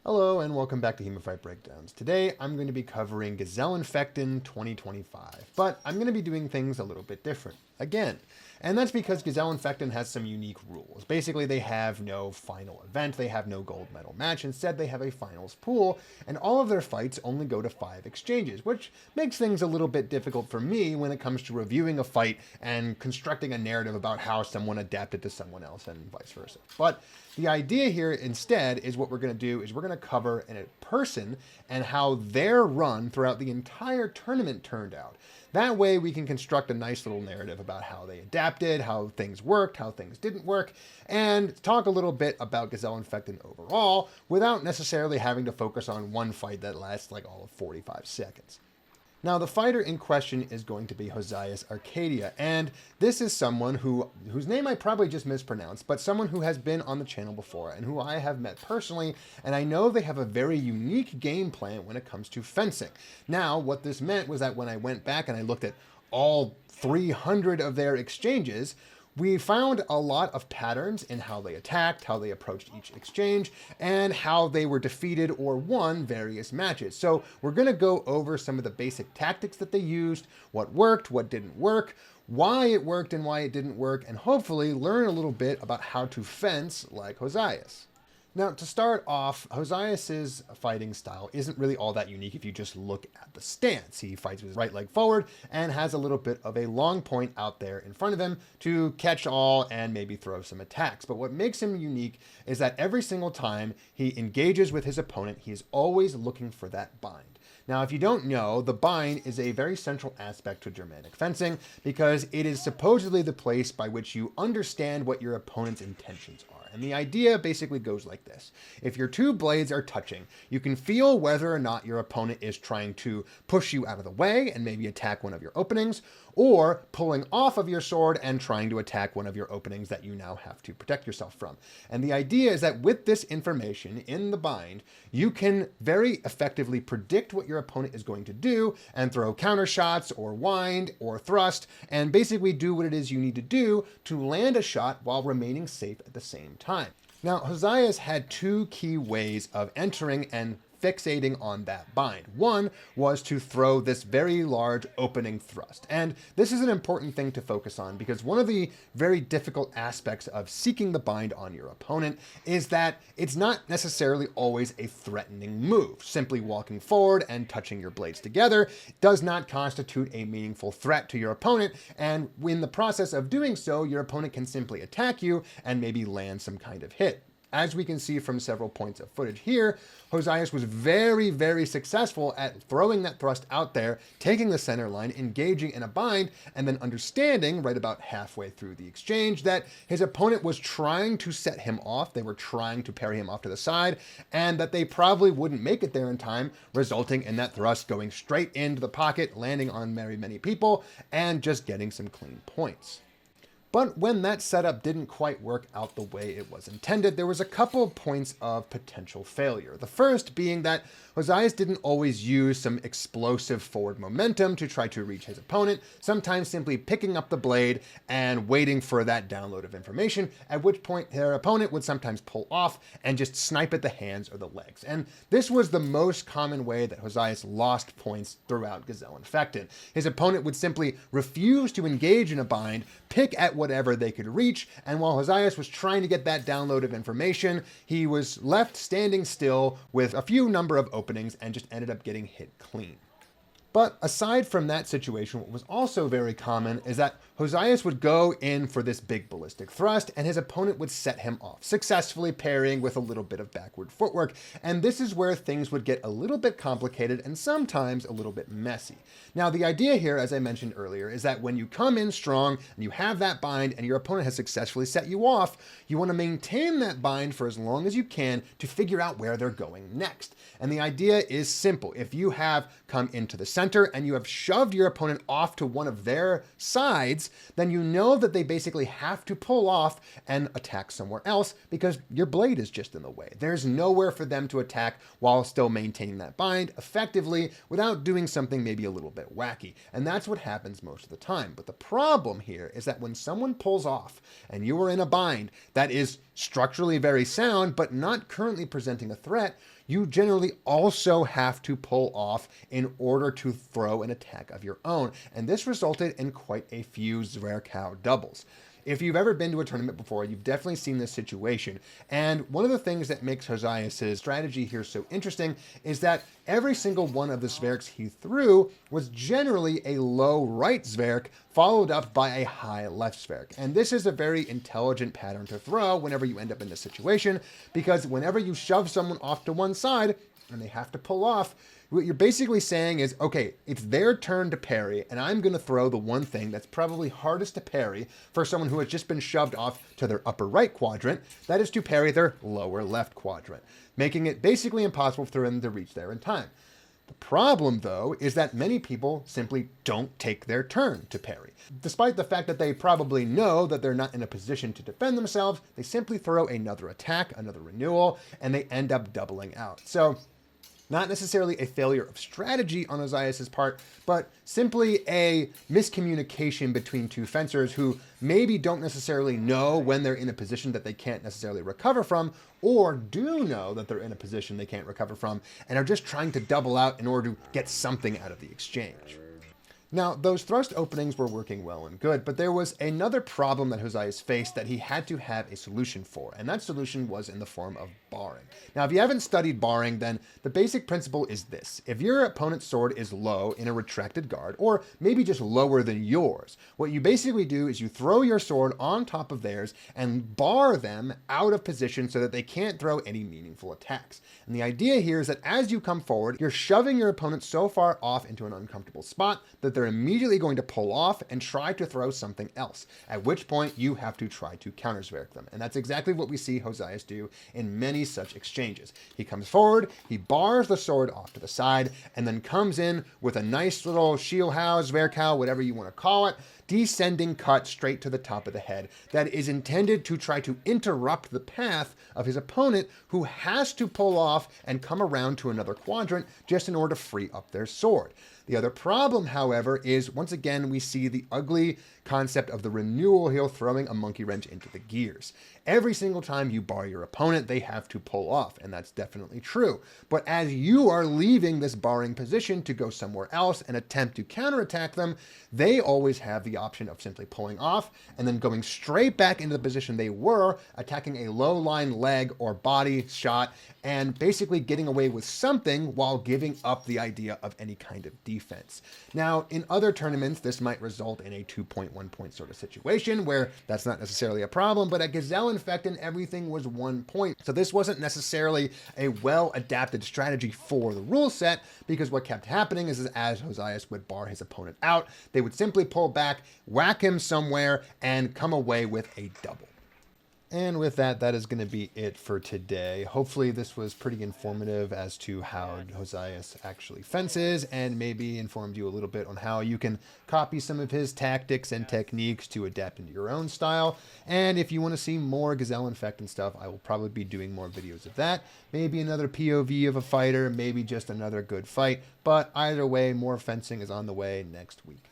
Hello and welcome back to HEMAFightBreakdowns. Today I'm going to be covering Gesellen Fechten 2025, but I'm going to be doing things a little bit different again. And that's because Gesellen Fechten has some unique rules. Basically, they have no final event, they have no gold medal match. Instead, they have a finals pool, and all of their fights only go to 5 exchanges, which makes things a little bit difficult for me when it comes to reviewing a fight and constructing a narrative about how someone adapted to someone else and vice versa. But the idea here instead is what we're going to do is we're going to cover in a person and how their run throughout the entire tournament turned out. That way we can construct a nice little narrative about how they adapted, how things worked, how things didn't work, and talk a little bit about Gesellen Fechten overall without necessarily having to focus on one fight that lasts like all of 45 seconds. Now, the fighter in question is going to be Josias Arcadia, and this is someone whose name I probably just mispronounced, but someone who has been on the channel before and who I have met personally, and I know they have a very unique game plan when it comes to fencing. Now, what this meant was that when I went back and I looked at all 300 of their exchanges, we found a lot of patterns in how they attacked, how they approached each exchange, and how they were defeated or won various matches. So we're going to go over some of the basic tactics that they used, what worked, what didn't work, why it worked and why it didn't work, and hopefully learn a little bit about how to fence like Josias. Now, to start off, Josias's fighting style isn't really all that unique if you just look at the stance. He fights with his right leg forward and has a little bit of a long point out there in front of him to catch all and maybe throw some attacks. But what makes him unique is that every single time he engages with his opponent, he is always looking for that bind. Now, if you don't know, the bind is a very central aspect to Germanic fencing because it is supposedly the place by which you understand what your opponent's intentions are. And the idea basically goes like this. If your two blades are touching, you can feel whether or not your opponent is trying to push you out of the way and maybe attack one of your openings, or pulling off of your sword and trying to attack one of your openings that you now have to protect yourself from. And the idea is that with this information in the bind, you can very effectively predict what your opponent is going to do and throw counter shots or wind or thrust and basically do what it is you need to do to land a shot while remaining safe at the same time. Now, Josias had 2 key ways of entering and fixating on that bind. One was to throw this very large opening thrust. And this is an important thing to focus on because one of the very difficult aspects of seeking the bind on your opponent is that it's not necessarily always a threatening move. Simply walking forward and touching your blades together does not constitute a meaningful threat to your opponent. And in the process of doing so, your opponent can simply attack you and maybe land some kind of hit. As we can see from several points of footage here, Josias was very, very successful at throwing that thrust out there, taking the center line, engaging in a bind, and then understanding right about halfway through the exchange that his opponent was trying to set him off. They were trying to parry him off to the side, and that they probably wouldn't make it there in time, resulting in that thrust going straight into the pocket, landing on very many people, and just getting some clean points. But when that setup didn't quite work out the way it was intended, there was a couple of points of potential failure. The first being that Josias didn't always use some explosive forward momentum to try to reach his opponent, sometimes simply picking up the blade and waiting for that download of information, at which point their opponent would sometimes pull off and just snipe at the hands or the legs. And this was the most common way that Josias lost points throughout Gesellen Fechten. His opponent would simply refuse to engage in a bind, pick at whatever they could reach, and while Josias was trying to get that download of information, he was left standing still with a few number of openings and just ended up getting hit clean. But aside from that situation, what was also very common is that Josias would go in for this big ballistic thrust and his opponent would set him off, successfully parrying with a little bit of backward footwork. And this is where things would get a little bit complicated and sometimes a little bit messy. Now, the idea here, as I mentioned earlier, is that when you come in strong and you have that bind and your opponent has successfully set you off, you want to maintain that bind for as long as you can to figure out where they're going next. And the idea is simple. If you have come into the center and you have shoved your opponent off to one of their sides, then you know that they basically have to pull off and attack somewhere else because your blade is just in the way. There's nowhere for them to attack while still maintaining that bind effectively without doing something maybe a little bit wacky. And that's what happens most of the time. But the problem here is that when someone pulls off and you are in a bind that is structurally very sound, but not currently presenting a threat, you generally also have to pull off in order to throw an attack of your own. And this resulted in quite a few Zwerchau doubles. If you've ever been to a tournament before, you've definitely seen this situation. And one of the things that makes Josias' strategy here so interesting is that every single one of the Zwerchs he threw was generally a low right Zwerch followed up by a high left Zwerch. And this is a very intelligent pattern to throw whenever you end up in this situation, because whenever you shove someone off to one side and they have to pull off, what you're basically saying is, okay, it's their turn to parry, and I'm going to throw the one thing that's probably hardest to parry for someone who has just been shoved off to their upper right quadrant, that is to parry their lower left quadrant, making it basically impossible for them to reach there in time. The problem, though, is that many people simply don't take their turn to parry. Despite the fact that they probably know that they're not in a position to defend themselves, they simply throw another attack, another renewal, and they end up doubling out. So, not necessarily a failure of strategy on Josias' part, but simply a miscommunication between two fencers who maybe don't necessarily know when they're in a position that they can't necessarily recover from, or do know that they're in a position they can't recover from, and are just trying to double out in order to get something out of the exchange. Now, those thrust openings were working well and good, but there was another problem that Josias faced that he had to have a solution for, and that solution was in the form of barring. Now, if you haven't studied barring, then the basic principle is this. If your opponent's sword is low in a retracted guard, or maybe just lower than yours, what you basically do is you throw your sword on top of theirs and bar them out of position so that they can't throw any meaningful attacks. And the idea here is that as you come forward, you're shoving your opponent so far off into an uncomfortable spot that they're immediately going to pull off and try to throw something else, at which point you have to try to counter-Zwerch them. And that's exactly what we see Josias do in many such exchanges. He comes forward, he bars the sword off to the side, and then comes in with a nice little Shielhau, Zwerchau, whatever you want to call it, descending cut straight to the top of the head that is intended to try to interrupt the path of his opponent, who has to pull off and come around to another quadrant just in order to free up their sword. The other problem, however, is once again we see the ugly concept of the renewal heel throwing a monkey wrench into the gears. Every single time you bar your opponent, they have to pull off, and that's definitely true. But as you are leaving this barring position to go somewhere else and attempt to counterattack them, they always have the option of simply pulling off and then going straight back into the position they were, attacking a low line leg or body shot, and basically getting away with something while giving up the idea of any kind of defense. Now, in other tournaments, this might result in a 2.1 point sort of situation where that's not necessarily a problem, but at Gesellen Fechten, everything was 1 point. So this wasn't necessarily a well-adapted strategy for the rule set, because what kept happening is as Josias would bar his opponent out, they would simply pull back, whack him somewhere, and come away with a double. And with that, that is going to be it for today. Hopefully this was pretty informative as to how Josias actually fences, and maybe informed you a little bit on how you can copy some of his tactics and techniques to adapt into your own style. And if you want to see more Gesellen Fechten stuff, I will probably be doing more videos of that. Maybe another POV of a fighter, maybe just another good fight. But either way, more fencing is on the way next week.